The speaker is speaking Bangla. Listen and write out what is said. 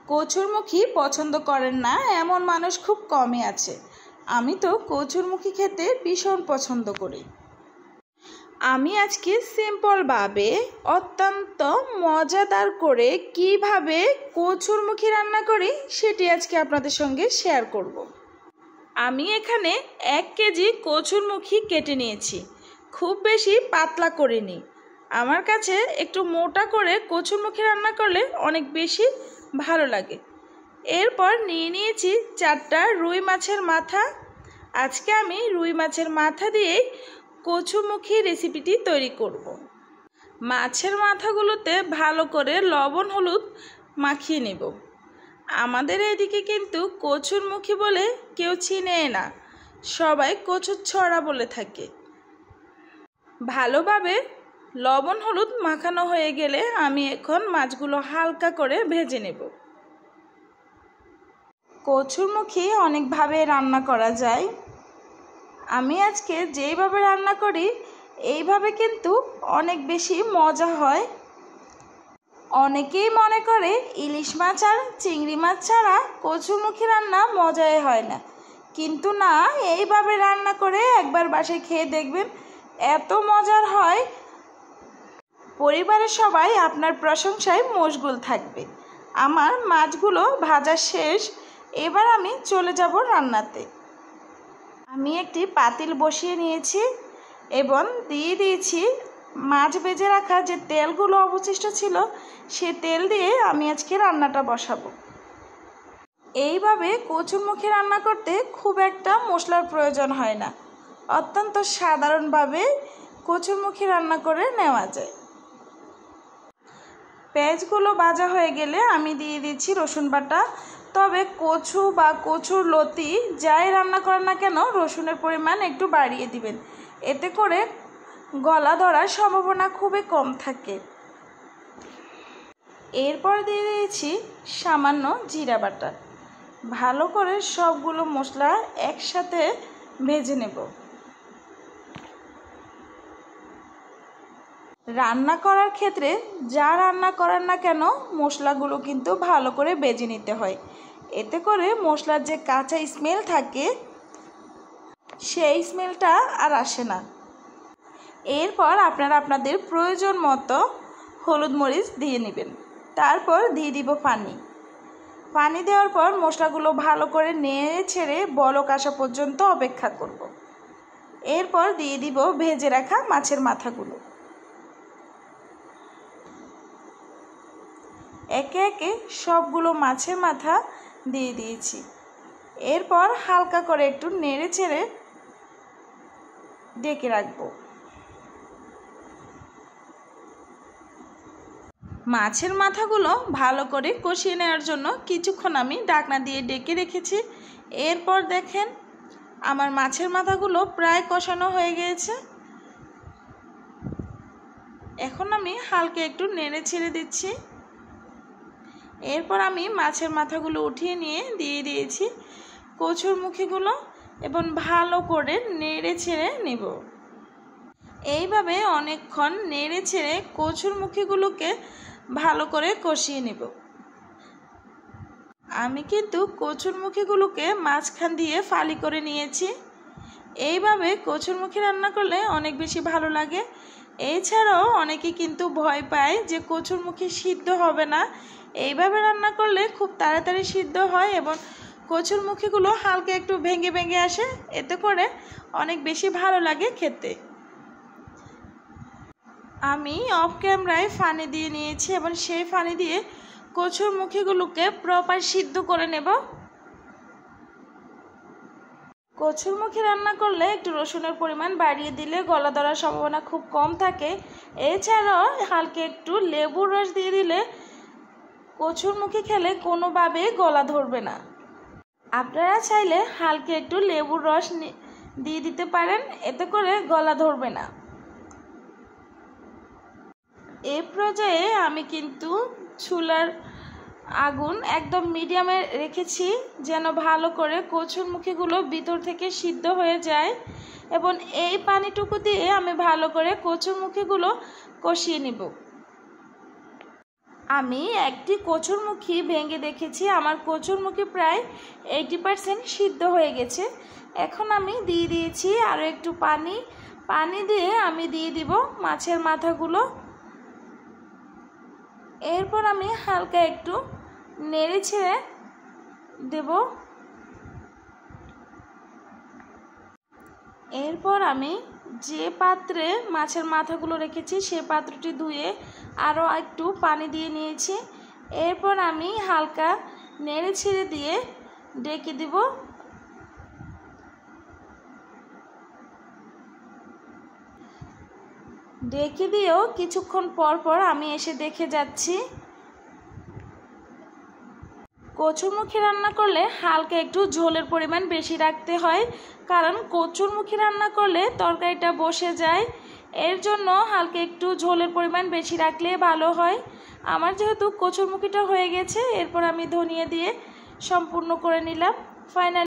কচুরমুখী পছন্দ করেন না এমন মানুষ খুব কমই আছে। আমি তো কচুরমুখী খেতে ভীষণ পছন্দ করি। আমি আজকে সিম্পলভাবে অত্যন্ত মজাদার করে কিভাবে কচুরমুখী রান্না করি সেটি আজকে আপনাদের সঙ্গে শেয়ার করব। আমি এখানে 1 কেজি কচুরমুখী কেটে নিয়েছি, খুব বেশি পাতলা করিনি। আমার কাছে একটু মোটা করে কচুরমুখী রান্না করলে অনেক বেশি ভালো লাগে। এরপর নিয়ে নিয়েছি 4টা রুই মাছের মাথা। আজকে আমি রুই মাছের মাথা দিয়েই কচুরমুখী রেসিপিটি তৈরি করব। মাছের মাথাগুলোতে ভালো করে লবণ হলুদ মাখিয়ে নেব। আমাদের এদিকে কিন্তু কচুরমুখী বলে কেউ চিনে না, সবাই কচুর ছড়া বলে থাকে। ভালোভাবে লবণ হলুদ মাখানো হয়ে গেলে আমি এখন মাছগুলো হালকা করে ভেজে নেব। কচুরমুখী অনেকভাবে রান্না করা যায়। আমি আজকে যেইভাবে রান্না করি এইভাবে কিন্তু অনেক বেশি মজা হয়। অনেকেই মনে করে ইলিশ মাছ আর চিংড়ি মাছ ছাড়া কচুরমুখী রান্না মজাই হয় না, কিন্তু না, এইভাবে রান্না করে একবার বাসায় খেয়ে দেখবেন, এত মজার হয়। পরিবারের সবাই আপনার প্রশংসায় মশগুল থাকবে। আমার মাছগুলো ভাজা শেষ, এবার আমি চলে যাব রান্নাতে। আমি একটি পাতিল বসিয়ে নিয়েছি এবং দিয়ে দিয়েছি মাছ ভেজে রাখা যে তেলগুলো অবশিষ্ট ছিল, সে তেল দিয়ে আমি আজকে রান্নাটা বসাবো। এইভাবে কচুরমুখী রান্না করতে খুব একটা মশলার প্রয়োজন হয় না, অত্যন্ত সাধারণভাবে কচুরমুখী রান্না করে নেওয়া যায়। পেঁয়াজগুলো ভাজা হয়ে গেলে আমি দিয়ে দিচ্ছি রসুন বাটা। তবে কচু বা কচুর লতি যাই রান্না করেন না কেন রসুনের পরিমাণ একটু বাড়িয়ে দিবেন, এতে করে গলা ধরার সম্ভাবনা খুবই কম থাকে। এরপর দিয়ে দিয়েছি সামান্য জিরা বাটা। ভালো করে সবগুলো মশলা একসাথে ভেজে নেব। রান্না করার ক্ষেত্রে যা রান্না করেন না কেন মশলাগুলো কিন্তু ভালো করে ভেজে নিতে হয়, এতে করে মশলার যে কাঁচা স্মেল থাকে সেই স্মেলটা আর আসে না। এরপর আপনারা আপনাদের প্রয়োজন মতো হলুদ মরিচ দিয়ে নেবেন। তারপর দিয়ে দিব পানি দেওয়ার পর মশলাগুলো ভালো করে নেড়ে ছেড়ে বলক আসা পর্যন্ত অপেক্ষা করব। এরপর দিয়ে দিব ভেজে রাখা মাছের মাথাগুলো। একে একে সবগুলো মাছের মাথা দিয়ে দিয়েছি। এরপর হালকা করে একটু নেড়ে ছেড়ে ঢেকে রাখবো। মাছের মাথাগুলো ভালো করে কষিয়ে নেওয়ার জন্য কিছুক্ষণ আমি ঢাকনা দিয়ে ঢেকে রেখেছি। এরপর দেখেন আমার মাছের মাথাগুলো প্রায় কষানো হয়ে গিয়েছে। এখন আমি হালকা একটু নেড়ে ছেড়ে দিচ্ছি। এরপর আমি মাছের মাথাগুলো উঠিয়ে নিয়ে দিয়ে দিয়েছি কচুরমুখীগুলো এবং ভালো করে নেড়ে ছেড়ে নেব। এইভাবে অনেকক্ষণ নেড়ে ছেড়ে কচুরমুখীগুলোকে ভালো করে কষিয়ে নেব। আমি কিন্তু কচুরমুখীগুলোকে মাঝখান দিয়ে ফালি করে নিয়েছি। এইভাবে কচুরমুখী রান্না করলে অনেক বেশি ভালো লাগে। এছাড়াও অনেকে কিন্তু ভয় পায় যে কচুরমুখী সিদ্ধ হবে না। এইভাবে রান্না করলে খুব তাড়াতাড়ি সিদ্ধ হয় এবং কচুরমুখীগুলো হালকা একটু ভেঙে ভেঙে আসে, এতে করে অনেক বেশি ভালো লাগে খেতে। আমি অফ ক্যামেরায় পানি দিয়ে নিয়েছি এবং সেই পানি দিয়ে কচুরমুখীগুলোকে প্রপার সিদ্ধ করে নেব। কচুরমুখী রান্না করলে একটু রসুনের পরিমাণ বাড়িয়ে দিলে গলা ধরার সম্ভাবনা খুব কম থাকে। এছাড়াও হালকা একটু লেবুর রস দিয়ে দিলে কচুরমুখী খেলে কোনোভাবে গলা ধরবে না। আপনারা চাইলে হালকা একটু লেবুর রস দিয়ে দিতে পারেন, এতে করে গলা ধরবে না। এই পর্যায়ে আমি কিন্তু চুলার আগুন একদম মিডিয়ামে রেখেছি, যেন ভালো করে কচুরমুখীগুলো ভিতর থেকে সিদ্ধ হয়ে যায়। এবং এই পানিটুকু দিয়ে আমি ভালো করে কচুরমুখীগুলো কষিয়ে নিব। আমি একটি কচুরমুখী ভেঙে দেখেছি, আমার কচুরমুখী প্রায় 80% সিদ্ধ হয়ে গেছে। এখন আমি দিয়ে দিয়েছি আরও একটু পানি দিয়ে আমি দিয়ে দিব মাছের মাথাগুলো। এরপর আমি হালকা একটু নেড়ে ছেড়ে দেব। এরপর আমি যে পাত্রে মাছের মাথাগুলো রেখেছি সে পাত্রটি ধুয়ে আরও একটু পানি দিয়ে নিয়েছি। এরপর আমি হালকা নেড়ে ছেড়ে দিয়ে ডেকে দিব। ডেকে দিয়েও কিছুক্ষণ পর পর আমি এসে দেখে যাচ্ছি। কচুরমুখী রান্না করলে হালকা একটু ঝোলের পরিমাণ বেশি রাখতে হয়, কারণ কচুরমুখী রান্না করলে তরকারিটা বসে যায়। এর জন্য হালকা একটু ঝোলের পরিমাণ বেশি রাখলে ভালো হয়। আমার যেহেতু কচুরমুখীটা হয়ে গেছে, এরপর আমি ধনিয়া দিয়ে সম্পূর্ণ করে নিলাম। ফাইনালি